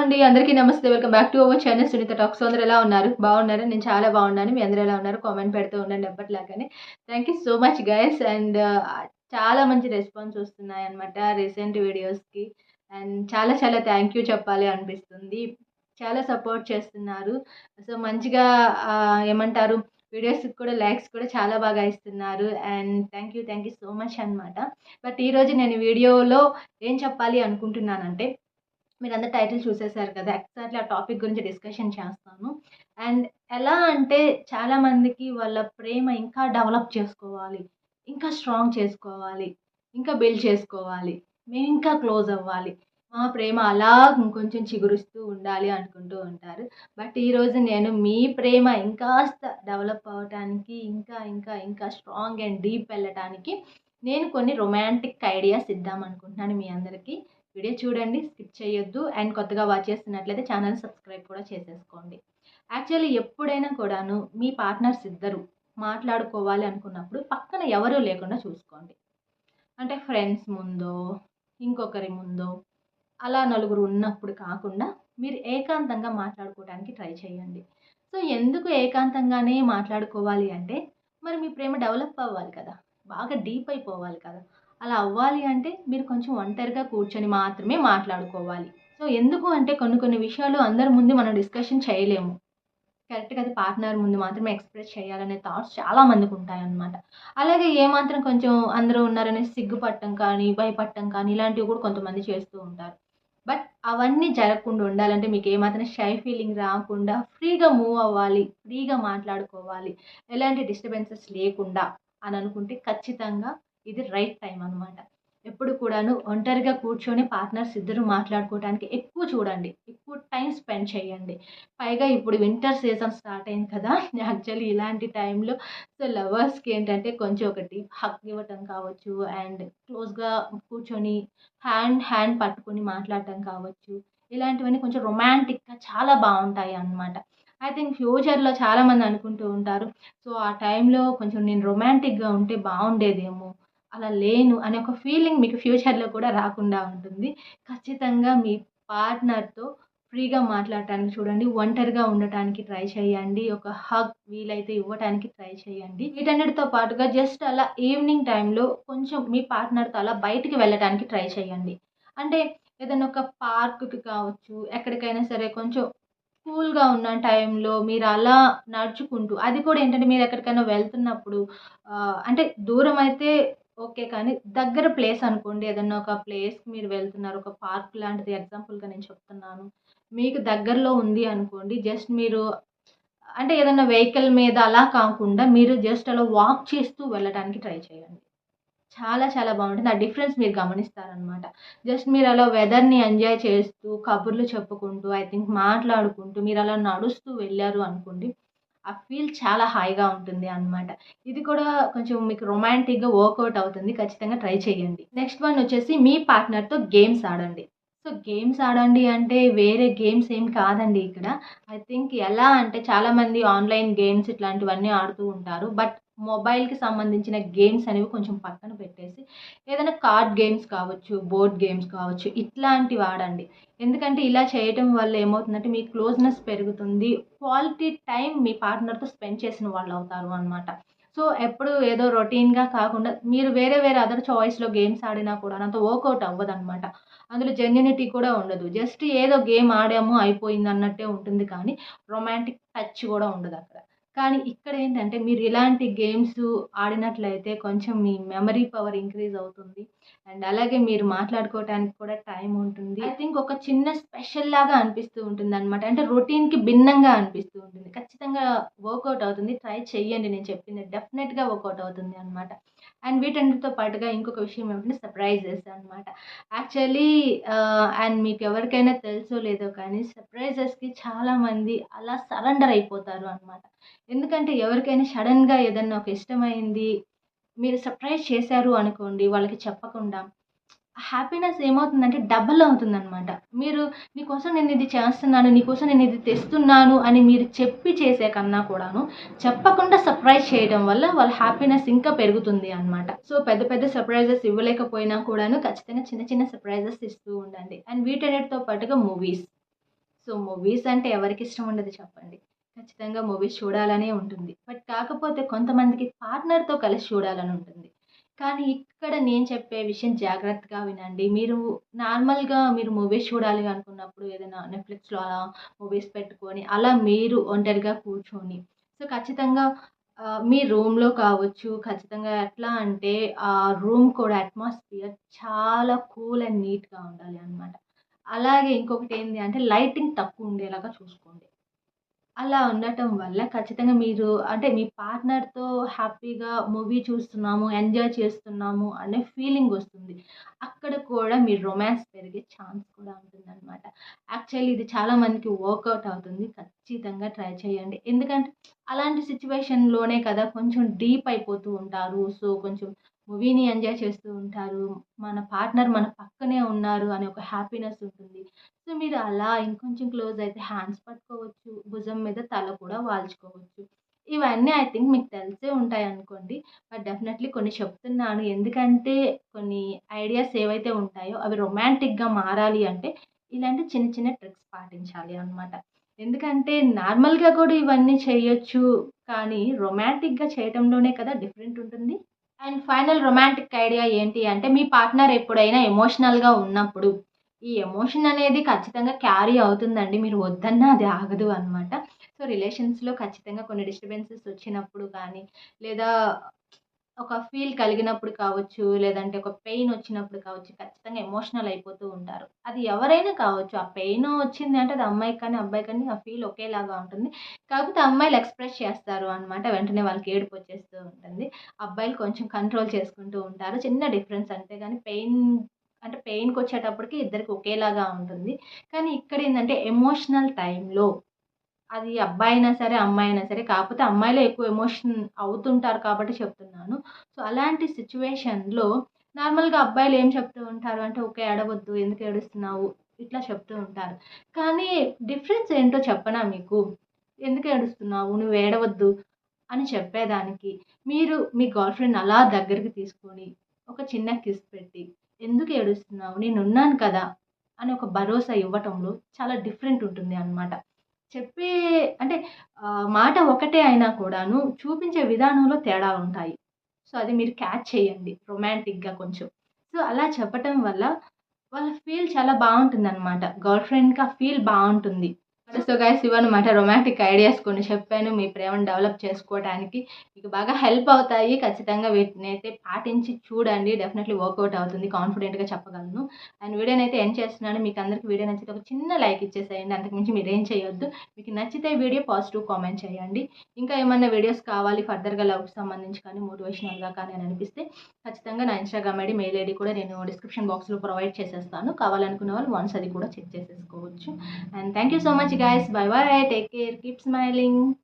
అండి అందరికీ నమస్తే. Welcome back to our channel Sunitha Talks. అందరూ ఎలా ఉన్నారు? బాగున్నారా? నేను చాలా బాగున్నాను. మీ అందరూ ఎలా ఉన్నారు? కామెంట్ పెడుతూ ఉండండి ఎప్పటిలాగానే. Thank you so much guys. And చాలా మంచి రెస్పాన్స్ వస్తున్నాయి అనమాట రీసెంట్ వీడియోస్కి. అండ్ చాలా చాలా థ్యాంక్ యూ చెప్పాలి అనిపిస్తుంది. చాలా సపోర్ట్ చేస్తున్నారు. సో మంచిగా ఏమంటారు, వీడియోస్కి కూడా లైక్స్ కూడా చాలా బాగా ఇస్తున్నారు. And thank you so much అనమాట. బట్ ఈరోజు నేను వీడియోలో ఏం చెప్పాలి అనుకుంటున్నానంటే, మీరందరూ టైటిల్ చూసేశారు కదా, ఎగ్జాక్ట్లీ ఆ టాపిక్ గురించి డిస్కషన్ చేస్తాను. అండ్ ఎలా అంటే, చాలామందికి వాళ్ళ ప్రేమ ఇంకా డెవలప్ చేసుకోవాలి, ఇంకా స్ట్రాంగ్ చేసుకోవాలి, ఇంకా బిల్డ్ చేసుకోవాలి, మేము ఇంకా క్లోజ్ అవ్వాలి, మా ప్రేమ అలా ఇంకొంచెం చిగురుస్తూ ఉండాలి అనుకుంటూ ఉంటారు. బట్ ఈరోజు నేను మీ ప్రేమ ఇంకాస్త డెవలప్ అవ్వటానికి, ఇంకా ఇంకా ఇంకా స్ట్రాంగ్ అండ్ డీప్ వెళ్ళటానికి నేను కొన్ని రొమాంటిక్ ఐడియాస్ ఇద్దాం అనుకుంటున్నాను మీ అందరికీ. వీడియో చూడండి, స్కిప్ చేయొద్దు. అండ్ కొత్తగా వాచ్ చేస్తున్నట్లయితే ఛానల్ సబ్స్క్రైబ్ కూడా చేసేసుకోండి. యాక్చువల్లీ ఎప్పుడైనా కూడాను మీ పార్ట్నర్స్ ఇద్దరు మాట్లాడుకోవాలి అనుకున్నప్పుడు పక్కన ఎవరూ లేకుండా చూసుకోండి. అంటే ఫ్రెండ్స్ ముందో, ఇంకొకరి ముందో, అలా నలుగురు ఉన్నప్పుడు కాకుండా మీరు ఏకాంతంగా మాట్లాడుకోవడానికి ట్రై చేయండి. సో ఎందుకు ఏకాంతంగానే మాట్లాడుకోవాలి అంటే, మరి మీ ప్రేమ డెవలప్ అవ్వాలి కదా, బాగా డీప్ అయిపోవాలి కదా. అలా అవ్వాలి అంటే మీరు కొంచెం ఒంటరిగా కూర్చొని మాత్రమే మాట్లాడుకోవాలి. సో ఎందుకు అంటే, కొన్ని కొన్ని విషయాలు అందరి ముందు మనం డిస్కషన్ చేయలేము. కరెక్ట్‌గా అది పార్ట్నర్ ముందు మాత్రమే ఎక్స్‌ప్రెస్ చేయాలనే థాట్స్ చాలా మందికి ఉంటాయన్నమాట. అలాగే ఏమాత్రం కొంచెం అందరూ ఉన్నారనేసి సిగ్గుపడటం కానీ, భయపడటం కానీ ఇలాంటివి కూడా కొంతమంది చేస్తూ ఉంటారు. బట్ అవన్నీ జరగకుండా ఉండాలంటే, మీకు ఏమాత్రం షై ఫీలింగ్ రాకుండా ఫ్రీగా మూవ్ అవ్వాలి, ఫ్రీగా మాట్లాడుకోవాలి, ఎలాంటి డిస్టర్బెన్సెస్ లేకుండా అని అనుకుంటే ఖచ్చితంగా ఇది రైట్ టైం అనమాట. ఎప్పుడు కూడాను ఒంటరిగా కూర్చొని పార్ట్నర్స్ ఇద్దరు మాట్లాడుకోవడానికి ఎక్కువ చూడండి, ఎక్కువ టైం స్పెండ్ చేయండి. పైగా ఇప్పుడు వింటర్ సీజన్ స్టార్ట్ అయింది కదా, యాక్చువల్లీ ఇలాంటి టైంలో సో లవర్స్కి ఏంటంటే కొంచెం ఒకటి హగ్ ఇవ్వటం కావచ్చు, అండ్ క్లోజ్గా కూర్చొని హ్యాండ్ పట్టుకొని మాట్లాడటం కావచ్చు, ఇలాంటివన్నీ కొంచెం రొమాంటిక్గా చాలా బాగుంటాయి అన్నమాట. ఐ థింక్ ఫ్యూచర్లో చాలామంది అనుకుంటూ ఉంటారు, సో ఆ టైంలో కొంచెం నేను రొమాంటిక్గా ఉంటే బాగుండేదేమో, అలా లేను అనే ఒక ఫీలింగ్ మీకు ఫ్యూచర్లో కూడా రాకుండా ఉంటుంది. ఖచ్చితంగా మీ పార్ట్నర్తో ఫ్రీగా మాట్లాడటానికి చూడండి. ఒంటరిగా ఉండటానికి ట్రై చేయండి. ఒక హగ్ వీలైతే ఇవ్వటానికి ట్రై చేయండి. వీటన్నిటితో పాటుగా జస్ట్ అలా ఈవినింగ్ టైంలో కొంచెం మీ పార్ట్నర్‌తో అలా బయటికి వెళ్ళటానికి ట్రై చేయండి. అంటే ఏదైనా ఒక పార్క్‌కి కావచ్చు, ఎక్కడికైనా సరే కొంచెం కూల్‌గా ఉన్న టైంలో మీరు అలా నడుచుకుంటూ, అది కూడా ఏంటంటే మీరు ఎక్కడికైనా వెళ్తున్నప్పుడు అంటే దూరం అయితే ఓకే. కానీ దగ్గర ప్లేస్ అనుకోండి, ఏదన్నా ఒక ప్లేస్‌కి మీరు వెళ్తున్నారు, ఒక పార్క్ లాంటిది ఎగ్జాంపుల్‌గా నేను చెప్తున్నాను. మీకు దగ్గరలో ఉంది అనుకోండి, జస్ట్ మీరు అంటే ఏదన్నా వెహికల్ మీద అలా కాకుండా మీరు జస్ట్ అలా వాక్ చేస్తూ వెళ్ళటానికి ట్రై చేయండి. చాలా చాలా బావుంటుంది. ఆ డిఫరెన్స్ మీరు గమనిస్తారనమాట. జస్ట్ మీరు అలా వెదర్‌ని ఎంజాయ్ చేస్తూ, కబుర్లు చెప్పుకుంటూ, ఐ థింక్ మాట్లాడుకుంటూ మీరలా నడుస్తూ వెళ్లారు అనుకోండి, ఆ ఫీల్ చాలా హాయిగా ఉంటుంది అనమాట. ఇది కూడా కొంచెం మీకు రొమాంటిక్‌గా వర్కౌట్ అవుతుంది. ఖచ్చితంగా ట్రై చేయండి. నెక్స్ట్ వన్ వచ్చేసి మీ పార్ట్నర్‌తో గేమ్స్ ఆడండి. సో గేమ్స్ ఆడండి అంటే వేరే గేమ్స్ ఏం కాదండి ఇక్కడ. ఐ థింక్ ఎలా అంటే, చాలామంది ఆన్‌లైన్ గేమ్స్ ఇట్లాంటివన్నీ ఆడుతూ ఉంటారు. బట్ మొబైల్‌కి సంబంధించిన గేమ్స్ అనేవి కొంచెం పక్కన పెట్టేసి, ఏదైనా కార్డ్ గేమ్స్ కావచ్చు, బోర్డ్ గేమ్స్ కావచ్చు, ఇట్లాంటివి ఆడండి. ఎందుకంటే ఇలా చేయటం వల్ల ఏమవుతుందంటే మీ క్లోజ్‌నెస్ పెరుగుతుంది. క్వాలిటీ టైం మీ పార్ట్నర్‌తో స్పెండ్ చేసిన వాళ్ళవుతారు అనమాట. సో ఎప్పుడు ఏదో రొటీన్‌గా కాకుండా మీరు వేరే వేరే అదర్ చాయిస్‌లో గేమ్స్ ఆడినా కూడా అంత వర్కౌట్ అవ్వదనమాట. అందులో జెన్యూనిటీ కూడా ఉండదు. జస్ట్ ఏదో గేమ్ ఆడాము అయిపోయింది అన్నట్టే ఉంటుంది కానీ, రొమాంటిక్ టచ్ కూడా ఉండదక్కడ. కానీ ఇక్కడేంటంటే మీరు ఇలాంటి గేమ్స్ ఆడినట్లయితే కొంచెం మీ మెమరీ పవర్ ఇంక్రీజ్ అవుతుంది. అండ్ అలాగే మీరు మాట్లాడుకోవటానికి కూడా టైం ఉంటుంది. ఐ థింక్ ఒక చిన్న స్పెషల్ లాగా అనిపిస్తూ ఉంటుందనమాట. అంటే రొటీన్‌కి భిన్నంగా అనిపిస్తూ ఉంటుంది. ఖచ్చితంగా వర్కౌట్ అవుతుంది. ట్రై చెయ్యండి, నేను చెప్పింది డెఫినెట్‌గా వర్కౌట్ అవుతుంది అనమాట. అండ్ వీటన్నిటితో పాటుగా ఇంకొక విషయం ఏమిటంటే సర్ప్రైజెస్ అనమాట. యాక్చువల్లీ అండ్ మీకెవరికైనా తెలుసో లేదో కానీ సర్ప్రైజెస్‌కి చాలామంది అలా సరెండర్ అయిపోతారు అనమాట. ఎందుకంటే ఎవరికైనా సడెన్‌గా ఏదన్నా ఒక ఇష్టమైంది మీరు సర్ప్రైజ్ చేశారు అనుకోండి వాళ్ళకి చెప్పకుండా, హ్యాపీనెస్ ఏమవుతుందంటే డబుల్ అవుతుందనమాట. మీరు నీకోసం నేనిది చేస్తున్నాను, నీకోసం నేనిది తెస్తున్నాను అని మీరు చెప్పి చేసే కన్నా కూడాను, చెప్పకుండా సర్ప్రైజ్ చేయడం వల్ల వాళ్ళ హ్యాపీనెస్ ఇంకా పెరుగుతుంది అనమాట. సో పెద్ద పెద్ద సర్ప్రైజెస్ ఇవ్వలేకపోయినా కూడాను ఖచ్చితంగా చిన్న చిన్న సర్ప్రైజెస్ ఇస్తూ ఉండండి. అండ్ వీటన్నిటితో పాటుగా మూవీస్. సో, మూవీస్ అంటే ఎవరికిష్టం ఉండదు చెప్పండి. ఖచ్చితంగా మూవీస్ చూడాలనే ఉంటుంది. బట్ కాకపోతే కొంతమందికి పార్ట్నర్‌తో కలిసి చూడాలని ఉంటుంది. కానీ ఇక్కడ నేను చెప్పే విషయం జాగ్రత్తగా వినండి. మీరు మూవీస్ చూడాలి అనుకున్నప్పుడు ఏదైనా నెట్‌ఫ్లిక్స్‌లో అలా మూవీస్ పెట్టుకొని, అలా మీరు ఒంటరిగా కూర్చొని, సో, ఖచ్చితంగా మీ రూమ్‌లో కావచ్చు, ఖచ్చితంగా ఎట్లా అంటే ఆ రూమ్ కూడా అట్మాస్ఫియర్ చాలా కూల్ అండ్ నీట్‌గా ఉండాలి అన్నమాట. అలాగే ఇంకొకటేంది అంటే లైటింగ్ తక్కువుండేలాగా చూసుకోండి. అలా ఉండటం వల్ల ఖచ్చితంగా మీరు అంటే మీ పార్ట్నర్‌తో హ్యాపీగా మూవీ చూస్తున్నాము, ఎంజాయ్ చేస్తున్నాము అనే ఫీలింగొస్తుంది. అక్కడ కూడా మీ రొమాన్స్ పెరిగే ఛాన్స్ కూడా ఉంటుందనమాట. యాక్చువల్లీ ఇది చాలా మందికి వర్కౌట్ అవుతుంది. ఖచ్చితంగా ట్రై చేయండి. ఎందుకంటే అలాంటి సిట్యుయేషన్‌లోనే కదా కొంచెం డీప్ అయిపోతూ ఉంటారు. సో, కొంచెం మూవీని ఎంజాయ్ చేస్తూ ఉంటారు. మన పార్ట్నర్ మన పక్కనే ఉన్నారు అనే ఒక హ్యాపీనెస్ ఉంటుంది. సో, మీరు అలా ఇంకొంచెం క్లోజ్ అయితే హ్యాండ్స్ పట్టుకోవచ్చు. భుజం మీద తల కూడా వాల్చుకోవచ్చు. ఇవన్నీ ఐ థింక్ మీకు తెలిసే ఉంటాయనుకోండి. బట్ డెఫినెట్‌లీ కొన్ని చెప్తున్నాను. ఎందుకంటే కొన్ని ఐడియాస్ ఏవైతే ఉంటాయో అవి రొమాంటిక్‌గా మారాలి అంటే ఇలాంటి చిన్న చిన్న ట్రిక్స్ పాటించాలి అనమాట. ఎందుకంటే నార్మల్‌గా కూడా ఇవన్నీ చేయొచ్చు. కానీ రొమాంటిక్‌గా చేయటంలోనే కదా డిఫరెంట్ ఉంటుంది. అండ్ ఫైనల్ రొమాంటిక్ ఐడియా ఏంటి అంటే, మీ పార్ట్నర్ ఎప్పుడైనా ఎమోషనల్‌గా ఉన్నప్పుడు, ఈ ఎమోషన్ అనేది ఖచ్చితంగా క్యారీ అవుతుందండి. మీరు వద్దన్నా అది ఆగదు అనమాట. సో, రిలేషన్స్‌లో ఖచ్చితంగా కొన్ని డిస్టర్బెన్సెస్ వచ్చినప్పుడు కానీ, లేదా ఒక ఫీల్ కలిగినప్పుడు కావచ్చు, లేదంటే ఒక పెయిన్ వచ్చినప్పుడు కావచ్చు, ఖచ్చితంగా ఎమోషనల్ అయిపోతూ ఉంటారు. అది ఎవరైనా కావచ్చు. ఆ పెయిన్ వచ్చింది అంటే అది అమ్మాయికి కానీ, అబ్బాయికి కానీ ఆ ఫీల్ ఒకేలాగా ఉంటుంది. కాకపోతే అమ్మాయిలు ఎక్స్‌ప్రెస్ చేస్తారు అనమాట. వెంటనే వాళ్ళకి ఏడుపు వచ్చేస్తూ ఉంటుంది. అబ్బాయిలు కొంచెం కంట్రోల్ చేసుకుంటూ ఉంటారు. చిన్న డిఫరెన్స్ అంతే గాని పెయిన్‌కొచ్చేటప్పటికి ఇద్దరికి ఒకేలాగా ఉంటుంది. కానీ ఇక్కడేందంటే ఎమోషనల్ టైమ్‌లో అది అబ్బాయినా సరే, అమ్మాయైనా సరే. కాకపోతే అమ్మాయిలే ఎక్కువ ఎమోషన్ అవుతుంటారు కాబట్టి చెప్తున్నాను. సో, అలాంటి సిట్యుయేషన్‌లో నార్మల్‌గా అబ్బాయిలు ఏం చెప్తూ ఉంటారు అంటే, "ఓకే. ఏడవద్దు. ఎందుకు ఏడుస్తున్నావు?" ఇట్లా చెప్తూ ఉంటారు. కానీ డిఫరెన్స్ ఏంటో చెప్పనా మీకు? "ఎందుకు ఏడుస్తున్నావు? నువ్వు ఏడవద్దు" అని చెప్పేదానికి, మీరు మీ గర్ల్ ఫ్రెండ్‌ని అలా దగ్గరికి తీసుకొని, ఒక చిన్న కిస్ పెట్టి, "ఎందుకు ఏడుస్తున్నావు? నేనున్నాను కదా!" అని ఒక భరోసా ఇవ్వటంలో చాలా డిఫరెంట్ ఉంటుంది అన్నమాట. చెప్పే అంటే మాట ఒకటే అయినా కూడాను చూపించే విధానంలో తేడాలుంటాయి. సో, అది మీరు క్యాచ్ చేయండి రొమాంటిక్‌గా కొంచెం. సో, అలా చెప్పటం వల్ల వాళ్ళ ఫీల్ చాలా బావుంటుందనమాట. గర్ల్ ఫ్రెండ్‌కి ఆ ఫీల్ బావుంటుంది. సో, గైస్ ఇవన్నమాట రొమాంటిక్ ఐడియాస్ కొన్ని చెప్పాను. మీ ప్రేమను డెవలప్ చేసుకోవటానికి. మీకు బాగా హెల్ప్ అవుతాయి. ఖచ్చితంగా వీటినైతే పాటించి చూడండి. డెఫినెట్‌లీ వర్కౌట్ అవుతుంది. కాన్ఫిడెంట్‌గా చెప్పగలను. అండ్ వీడియోనైతే ఎండ్ చేస్తున్నాను. మీకు అందరికి వీడియో నచ్చితే ఒక చిన్న లైక్ ఇచ్చేసేయండి. అంతకు మించి మీరేం చేయొద్దు. మీకు నచ్చితే వీడియో పాజిటివ్ కామెంట్ చేయండి. ఇంకా ఏమన్నా వీడియోస్ కావాలి ఫర్దర్‌గా లవ్‌కి సంబంధించి కానీ, మోటివేషనల్‌గా కానీ అని అనిపిస్తే ఖచ్చితంగా నా ఇన్‌స్టాగ్రామ్ ఐడీ, మెయిల్ ఐడీ కూడా నేను డిస్క్రిప్షన్ బాక్స్‌లో ప్రొవైడ్ చేసేస్తాను. కావాలనుకునే వాళ్ళు వన్స్ అది కూడా చెక్ చేసేసుకోవచ్చు. And thank you so much guys. Bye bye. Take care. Keep smiling.